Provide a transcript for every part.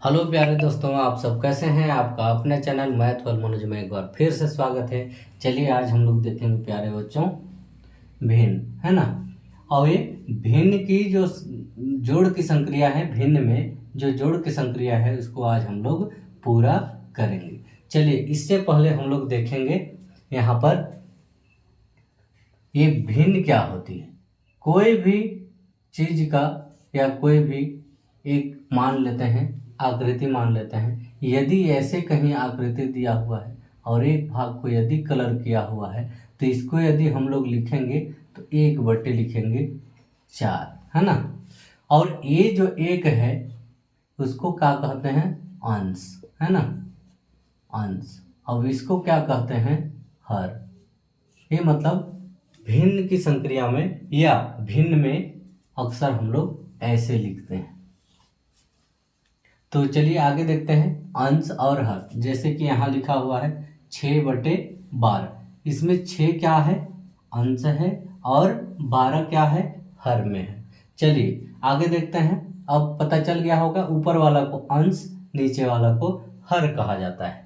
Hello प्यारे दोस्तों, आप सब कैसे हैं। आपका अपने चैनल मैथ वाल मनोज में एक बार फिर से स्वागत है। चलिए आज हम लोग देखेंगे प्यारे बच्चों भिन्न, है ना। और ये भिन्न की जो जोड़ की संक्रिया है, भिन्न में जो जोड़ की संक्रिया है उसको आज हम लोग पूरा करेंगे। चलिए इससे पहले हम लोग देखेंगे यहाँ पर ये भिन्न क्या होती है। कोई भी चीज का या कोई भी एक मान लेते हैं, आकृति मान लेते हैं। यदि ऐसे कहीं आकृति दिया हुआ है और एक भाग को यदि कलर किया हुआ है तो इसको यदि हम लोग लिखेंगे तो 1/4 लिखेंगे 4, है ना। और ये जो एक है उसको क्या कहते हैं, अंश, है ना, अंश। अब इसको क्या कहते हैं, हर। ये मतलब भिन्न की संक्रिया में या भिन्न में अक्सर हम लोग ऐसे लिखते हैं। तो चलिए आगे देखते हैं अंश और हर। जैसे कि यहाँ लिखा हुआ है 6/12। इसमें 6 क्या है, अंश है, और 12 क्या है, हर में है। चलिए आगे देखते हैं। अब पता चल गया होगा ऊपर वाला को अंश, नीचे वाला को हर कहा जाता है।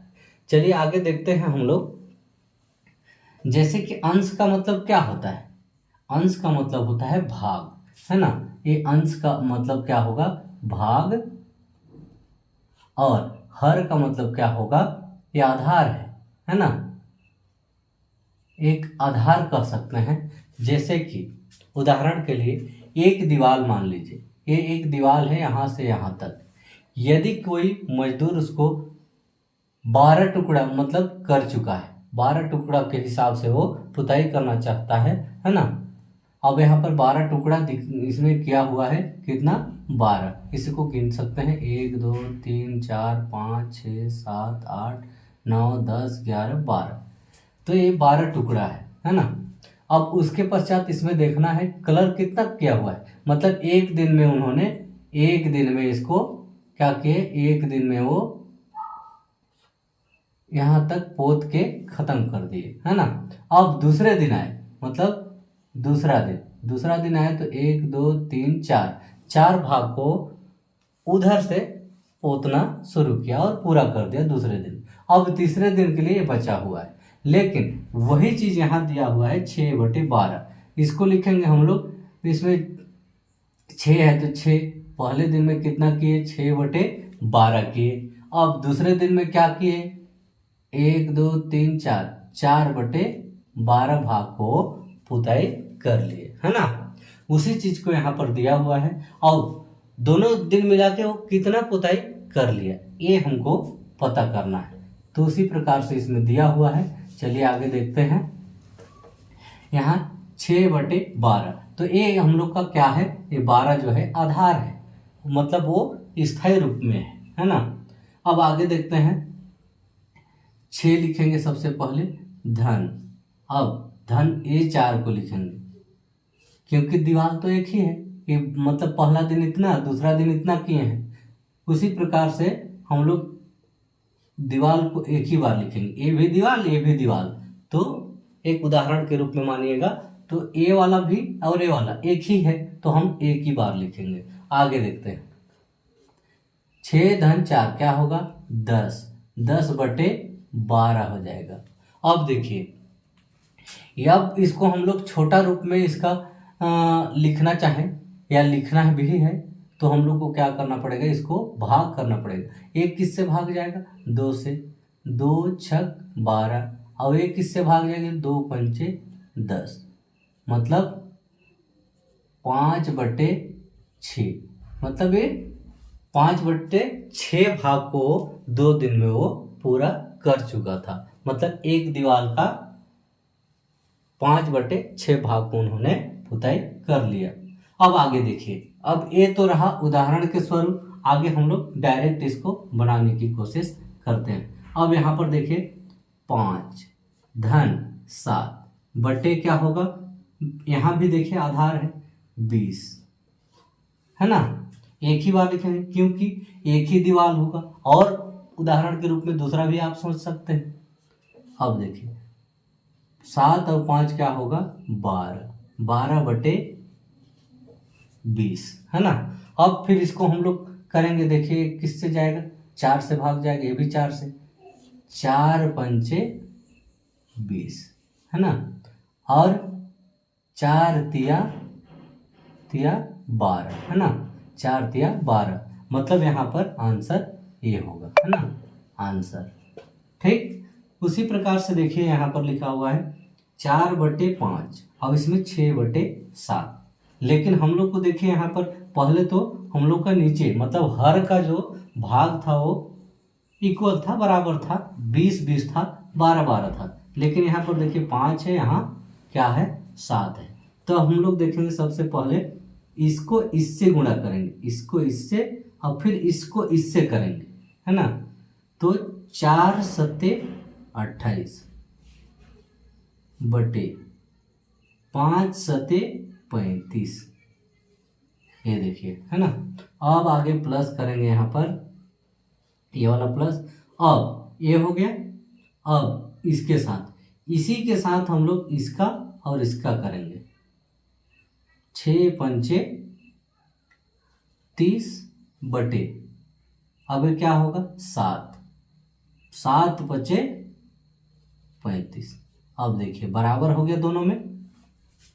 चलिए आगे देखते हैं हम लोग। जैसे कि अंश का मतलब क्या होता है, अंश का मतलब होता है भाग, है ना। ये अंश का मतलब क्या होगा, भाग। और हर का मतलब क्या होगा, ये आधार है ना, एक आधार कह सकते हैं। जैसे कि उदाहरण के लिए एक दीवार मान लीजिए, ये एक दीवार है यहाँ से यहाँ तक। यदि कोई मजदूर उसको 12 टुकड़ा मतलब कर चुका है, 12 टुकड़ा के हिसाब से वो पुताई करना चाहता है ना। अब यहाँ पर 12 टुकड़ा इसमें किया हुआ है, कितना, 12। इसी को गिन सकते हैं 1 2 3 4 5 6 7 8 9 10 11 12। तो ये 12 टुकड़ा है ना। अब उसके पश्चात इसमें देखना है कलर कितना किया हुआ है। मतलब एक दिन में उन्होंने, एक दिन में इसको क्या किए, एक दिन में वो यहाँ तक पोत के खत्म कर दिए, है ना। अब दूसरे दिन आए, मतलब दूसरा दिन आए तो 1 2 3 4 भाग को उधर से पोतना शुरू किया और पूरा कर दिया दूसरे दिन। अब तीसरे दिन के लिए ये बचा हुआ है, लेकिन वही चीज यहाँ दिया हुआ है 6/12। इसको लिखेंगे हम लोग। इसमें 6 है तो 6 पहले दिन में कितना किए, 6/12 किए। अब दूसरे दिन में क्या किए, 1 2 3 4/12 भाग को पुताई कर लिए, है ना। उसी चीज को यहाँ पर दिया हुआ है और दोनों दिन मिला के वो कितना पुताई कर लिया, ये हमको पता करना है। तो उसी प्रकार से इसमें दिया हुआ है। चलिए आगे देखते हैं। यहाँ 6/12, तो ये हम लोग का क्या है, ये 12 जो है आधार है, मतलब वो स्थायी रूप में है ना। अब आगे देखते हैं। 6 लिखेंगे सबसे पहले धन। अब धन ये 4 को लिखेंगे क्योंकि दीवार तो एक ही है, ये मतलब पहला दिन इतना दूसरा दिन इतना किए हैं। उसी प्रकार से हम लोग दीवार को एक ही बार लिखेंगे, ये भी दीवार ये भी दीवार। तो एक उदाहरण के रूप में मानिएगा, तो ए वाला भी और ए वाला एक ही है तो हम एक ही बार लिखेंगे। आगे देखते हैं। 6 धन 4 क्या होगा, 10। 10/12 हो जाएगा। अब देखिए, अब इसको हम लोग छोटा रूप में इसका लिखना चाहें या लिखना भी है तो हम लोग को क्या करना पड़ेगा, इसको भाग करना पड़ेगा। एक किससे भाग जाएगा, 2 से। 2 छक 12। और एक किससे भाग जाएगा, 2 पंचे 10, मतलब 5/6। मतलब ये 5/6 भाग को 2 दिन में वो पूरा कर चुका था। मतलब एक दीवार का 5/6 भाग को उन्होंने पुताई कर लिया। अब आगे देखिए। अब ये तो रहा उदाहरण के स्वरूप, आगे हम लोग डायरेक्ट इसको बनाने की कोशिश करते हैं। अब यहाँ पर देखिए 5 धन 7 बटे क्या होगा, यहाँ भी देखिए आधार है 20, है ना। एक ही बार लिखेंगे क्योंकि एक ही दीवार होगा। और उदाहरण के रूप में दूसरा भी आप सोच सकते हैं। अब देखिए 7 और 5 क्या होगा, 12। 12/20, है ना। अब फिर इसको हम लोग करेंगे, देखिए किससे जाएगा, 4 से भाग जाएगा, ये भी 4 से, 4 पंचे 20 है ना, और 4 तिया 12 है ना, 4 तिया 12, मतलब यहाँ पर आंसर ये होगा है ना, आंसर। ठीक, उसी प्रकार से देखिए यहाँ पर लिखा हुआ है 4/5, अब इसमें 6/7, लेकिन हम लोग को देखिए यहाँ पर पहले तो हम लोग का नीचे मतलब हर का जो भाग था वो इक्वल था, बराबर था, 20-20 था, 12-12 था, लेकिन यहाँ पर देखिए 5 है, यहाँ क्या है 7 है। तो हम लोग देखेंगे सबसे पहले इसको इससे गुणा करेंगे, इसको इससे और फिर इसको इससे करेंगे है ना, तो 4 सत्ते 28 बटे 5 सत्ते 35, ये देखिए है ना। अब आगे प्लस करेंगे यहाँ पर, ये वाला प्लस, अब ये हो गया, अब इसके साथ इसी के साथ हम लोग इसका और इसका करेंगे, 6 पंचे 30 बटे, अब ये क्या होगा 7 बचे 35, अब देखिए बराबर हो गया दोनों में,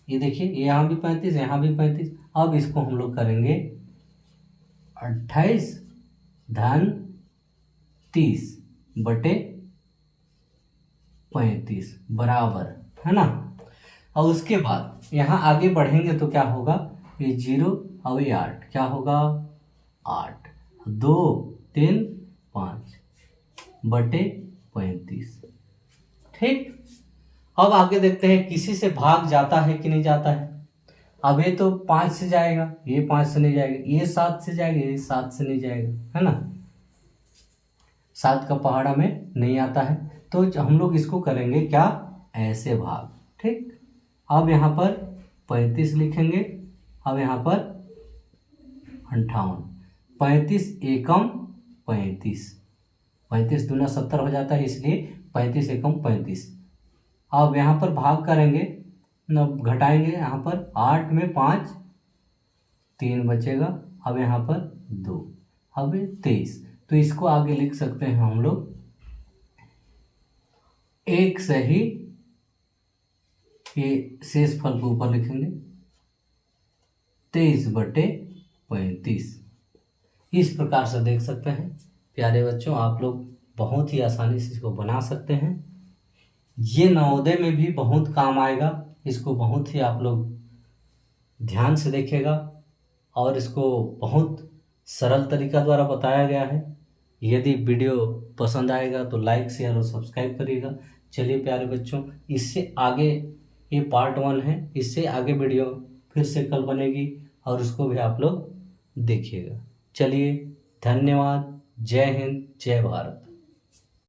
ये देखिए ये यहाँ भी 35 यहाँ भी 35, अब इसको हम लोग करेंगे 28 धन 30 बटे 35 बराबर है ना। और उसके बाद यहाँ आगे बढ़ेंगे तो क्या होगा, ये 0 और ये 8, क्या होगा 8, 2 3 5 बटे 35। ठीक, अब आगे देखते हैं किसी से भाग जाता है कि नहीं जाता है। अब ये तो 5 से जाएगा, ये 5 से नहीं जाएगा, ये 7 से जाएगा, ये 7 से नहीं जाएगा है ना, 7 का पहाड़ा में नहीं आता है, तो हम लोग इसको करेंगे क्या, ऐसे भाग। ठीक, अब यहाँ पर 35 लिखेंगे, अब यहाँ पर 58, 35 एकम 35, 35 दूना 70 हो जाता है, इसलिए 35 एकम 35। अब यहाँ पर भाग करेंगे, घटाएंगे, यहाँ पर 8 में 5 3 बचेगा, अब यहाँ पर 2, अब 23, तो इसको आगे लिख सकते हैं हम लोग 1 सही, ये शेष फल को ऊपर लिखेंगे 23 बटे 35। इस प्रकार से देख सकते हैं प्यारे बच्चों, आप लोग बहुत ही आसानी से इसको बना सकते हैं। ये नवोदय में भी बहुत काम आएगा, इसको बहुत ही आप लोग ध्यान से देखिएगा, और इसको बहुत सरल तरीका द्वारा बताया गया है। यदि वीडियो पसंद आएगा तो लाइक शेयर और सब्सक्राइब करिएगा। चलिए प्यारे बच्चों, इससे आगे, ये पार्ट 1 है, इससे आगे वीडियो फिर से कल बनेगी और उसको भी आप लोग देखिएगा। चलिए, धन्यवाद, जय हिंद, जय भारत।